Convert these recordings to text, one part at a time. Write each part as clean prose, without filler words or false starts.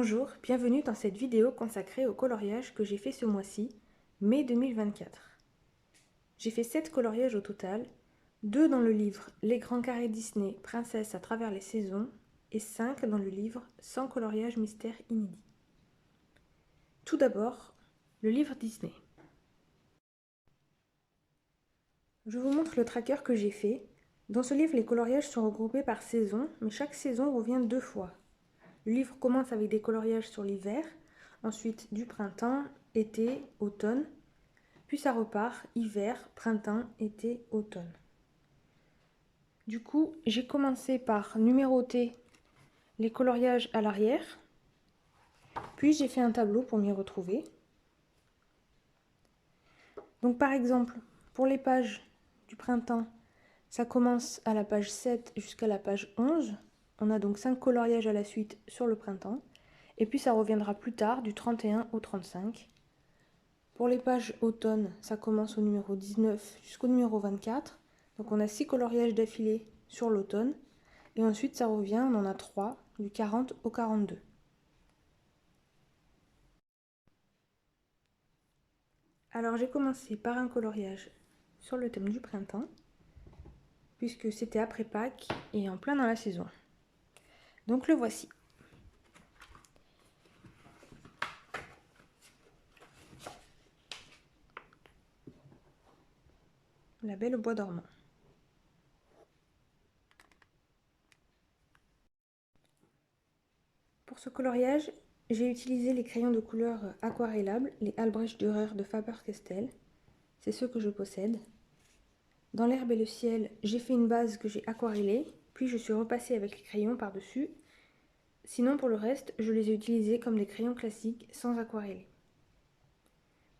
Bonjour, bienvenue dans cette vidéo consacrée au coloriage que j'ai fait ce mois-ci, mai 2024. J'ai fait 7 coloriages au total, 2 dans le livre Les grands carrés Disney, Princesse à travers les saisons, et 5 dans le livre 100 coloriages mystères inédits. Tout d'abord, le livre Disney. Je vous montre le tracker que j'ai fait. Dans ce livre, les coloriages sont regroupés par saison, mais chaque saison revient 2 fois. Le livre commence avec des coloriages sur l'hiver, ensuite du printemps, été, automne, puis ça repart hiver, printemps, été, automne. Du coup, j'ai commencé par numéroter les coloriages à l'arrière, puis j'ai fait un tableau pour m'y retrouver. Donc par exemple, pour les pages du printemps, ça commence à la page 7 jusqu'à la page 11. On a donc 5 coloriages à la suite sur le printemps. Et puis ça reviendra plus tard, du 31 au 35. Pour les pages automne, ça commence au numéro 19 jusqu'au numéro 24. Donc on a 6 coloriages d'affilée sur l'automne. Et ensuite ça revient, on en a 3, du 40 au 42. Alors j'ai commencé par un coloriage sur le thème du printemps, puisque c'était après Pâques et en plein dans la saison. Donc le voici. La Belle au bois dormant. Pour ce coloriage, j'ai utilisé les crayons de couleur aquarellables, les Albrecht Dürer de Faber-Castell. C'est ceux que je possède. Dans l'herbe et le ciel, j'ai fait une base que j'ai aquarellée, puis je suis repassée avec les crayons par-dessus. Sinon, pour le reste, je les ai utilisés comme des crayons classiques, sans aquareller.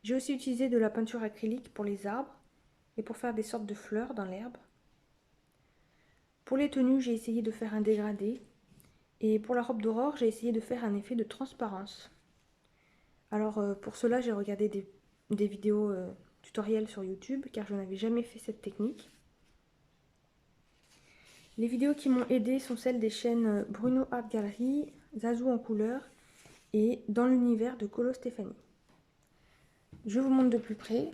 J'ai aussi utilisé de la peinture acrylique pour les arbres et pour faire des sortes de fleurs dans l'herbe. Pour les tenues, j'ai essayé de faire un dégradé. Et pour la robe d'Aurore, j'ai essayé de faire un effet de transparence. Alors pour cela, j'ai regardé des vidéos tutoriels sur YouTube, car je n'avais jamais fait cette technique. Les vidéos qui m'ont aidé sont celles des chaînes Bruno Art Gallery, Zazou en couleur et Dans l'univers de Colo Stéphanie. Je vous montre de plus près.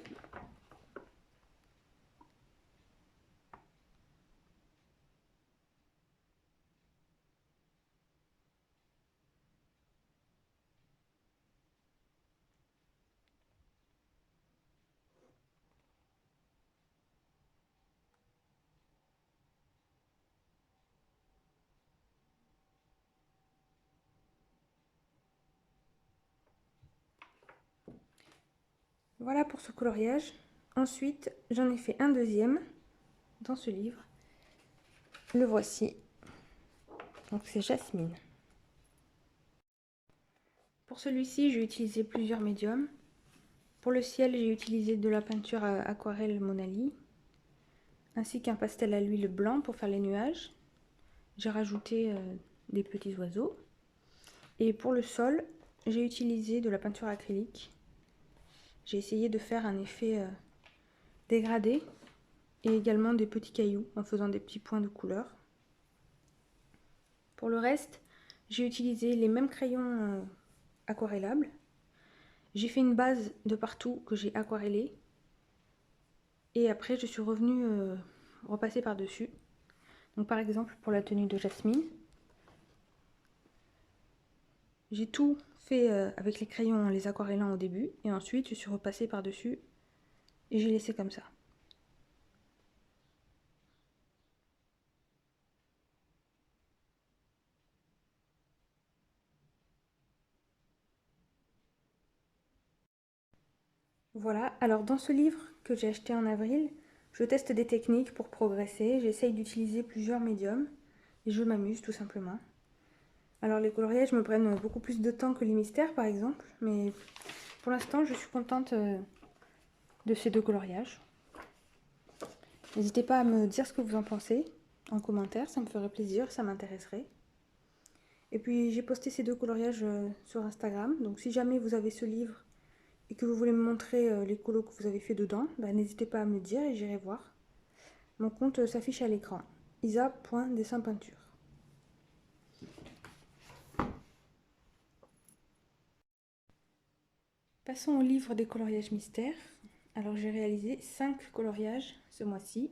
Voilà pour ce coloriage. Ensuite, j'en ai fait un deuxième dans ce livre. Le voici. Donc c'est Jasmine. Pour celui-ci, j'ai utilisé plusieurs médiums. Pour le ciel, j'ai utilisé de la peinture à aquarelle Monali, ainsi qu'un pastel à l'huile blanc pour faire les nuages. J'ai rajouté des petits oiseaux. Et pour le sol, j'ai utilisé de la peinture acrylique. J'ai essayé de faire un effet dégradé et également des petits cailloux en faisant des petits points de couleur. Pour le reste, j'ai utilisé les mêmes crayons aquarellables. J'ai fait une base de partout que j'ai aquarellée. Et après, je suis revenue repasser par-dessus. Donc par exemple, pour la tenue de Jasmine, j'ai tout fait avec les crayons en les aquarellant au début. Et ensuite, je suis repassée par-dessus et j'ai laissé comme ça. Voilà, alors dans ce livre que j'ai acheté en avril, je teste des techniques pour progresser. J'essaye d'utiliser plusieurs médiums et je m'amuse tout simplement. Alors les coloriages me prennent beaucoup plus de temps que les mystères par exemple, mais pour l'instant je suis contente de ces deux coloriages. N'hésitez pas à me dire ce que vous en pensez en commentaire, ça me ferait plaisir, ça m'intéresserait. Et puis j'ai posté ces deux coloriages sur Instagram, donc si jamais vous avez ce livre et que vous voulez me montrer les colos que vous avez fait dedans, n'hésitez pas à me le dire et j'irai voir. Mon compte s'affiche à l'écran, isa.dessinpeinture. Passons au livre des coloriages mystères. Alors j'ai réalisé 5 coloriages ce mois-ci.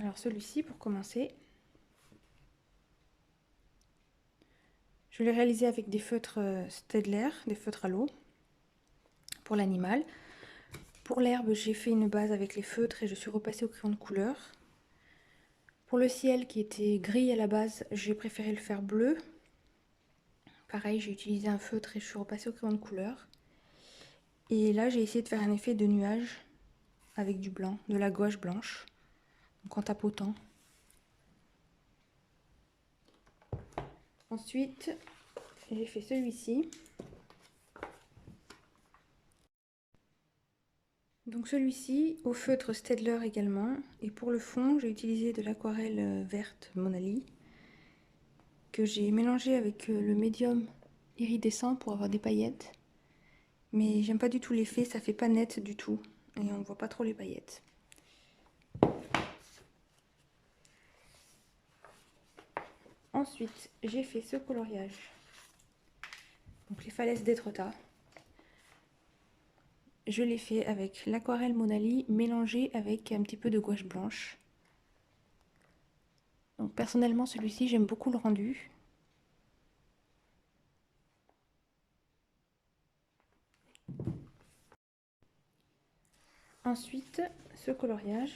Alors celui-ci, pour commencer, je l'ai réalisé avec des feutres Staedtler, des feutres à l'eau, pour l'animal. Pour l'herbe, j'ai fait une base avec les feutres et je suis repassée au crayon de couleur. Pour le ciel qui était gris à la base, j'ai préféré le faire bleu. Pareil, j'ai utilisé un feutre et je suis repassée au crayon de couleur. Et là, j'ai essayé de faire un effet de nuage avec du blanc, de la gouache blanche, donc en tapotant. Ensuite, j'ai fait celui-ci. Donc celui-ci au feutre Staedtler également. Et pour le fond, j'ai utilisé de l'aquarelle verte Monali que j'ai mélangé avec le médium iridescent pour avoir des paillettes. Mais j'aime pas du tout l'effet, ça fait pas net du tout et on voit pas trop les paillettes. Ensuite, j'ai fait ce coloriage. Donc les falaises d'Étretat. Je l'ai fait avec l'aquarelle Monali mélangée avec un petit peu de gouache blanche. Donc personnellement, celui-ci, j'aime beaucoup le rendu. Ensuite, ce coloriage.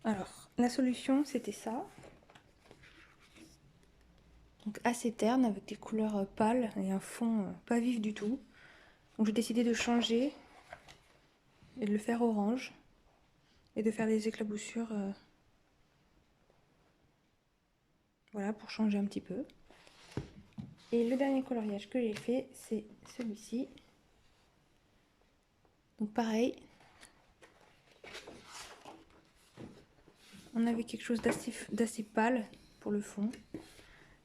Alors, la solution, c'était ça. Donc assez terne, avec des couleurs pâles et un fond pas vif du tout. Donc j'ai décidé de changer et de le faire orange et de faire des éclaboussures, voilà, pour changer un petit peu. Et le dernier coloriage que j'ai fait, c'est celui-ci. Donc pareil, on avait quelque chose d'assez pâle pour le fond.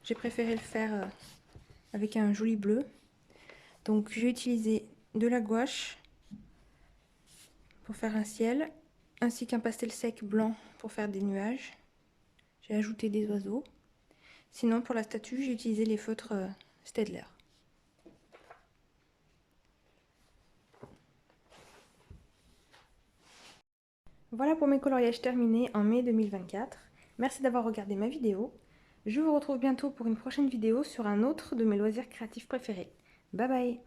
J'ai préféré le faire avec un joli bleu. Donc j'ai utilisé de la gouache pour faire un ciel, ainsi qu'un pastel sec blanc pour faire des nuages. J'ai ajouté des oiseaux. Sinon, pour la statue, j'ai utilisé les feutres Staedtler. Voilà pour mes coloriages terminés en mai 2024. Merci d'avoir regardé ma vidéo. Je vous retrouve bientôt pour une prochaine vidéo sur un autre de mes loisirs créatifs préférés. Bye bye!